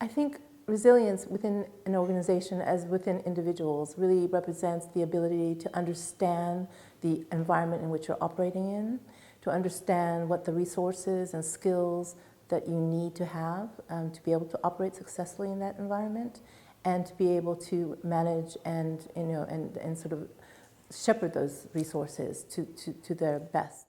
I think resilience within an organization, as within individuals, really represents the ability to understand the environment in which you're operating in, to understand what the resources and skills that you need to have to be able to operate successfully in that environment, and to be able to manage and sort of shepherd those resources to their best.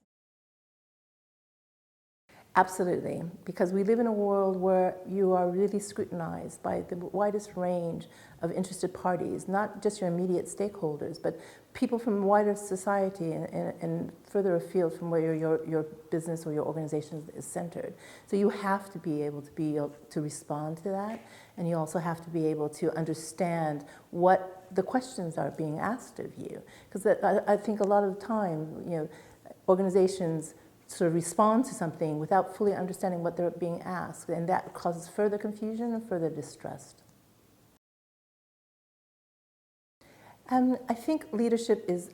Absolutely, because we live in a world where you are really scrutinized by the widest range of interested parties, not just your immediate stakeholders, but people from wider society and further afield from where your business or your organization is centered. So you have to be able to respond to that, and you also have to be able to understand what the questions are being asked of you. Because I think a lot of the time, organizations sort of respond to something without fully understanding what they're being asked, and that causes further confusion and further distrust. I think leadership is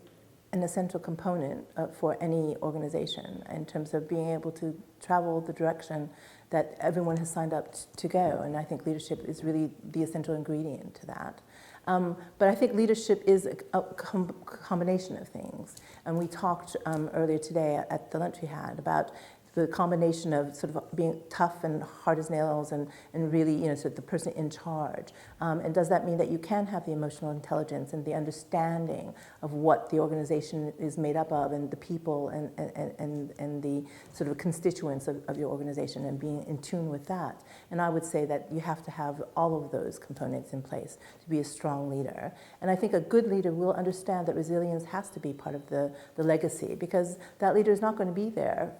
an essential component for any organization in terms of being able to travel the direction that everyone has signed up to go, and I think leadership is really the essential ingredient to that. But I think leadership is a combination of things. And we talked earlier today at the lunch we had about the combination of sort of being tough and hard as nails and really, sort of the person in charge. And does that mean that you can have the emotional intelligence and the understanding of what the organization is made up of and the people and the sort of constituents of your organization and being in tune with that? And I would say that you have to have all of those components in place to be a strong leader. And I think a good leader will understand that resilience has to be part of the legacy, because that leader is not going to be there,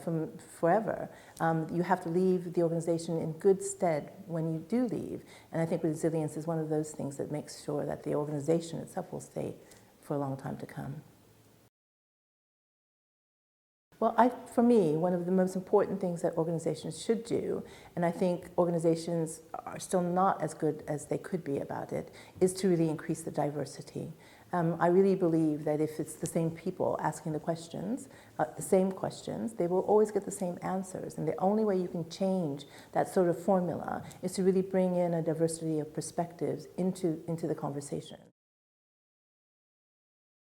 from forever. You have to leave the organization in good stead when you do leave. And I think resilience is one of those things that makes sure that the organization itself will stay for a long time to come. Well, for me, one of the most important things that organizations should do, and I think organizations are still not as good as they could be about it, is to really increase the diversity. I really believe that if it's the same people asking the same questions, they will always get the same answers. And the only way you can change that sort of formula is to really bring in a diversity of perspectives into the conversation.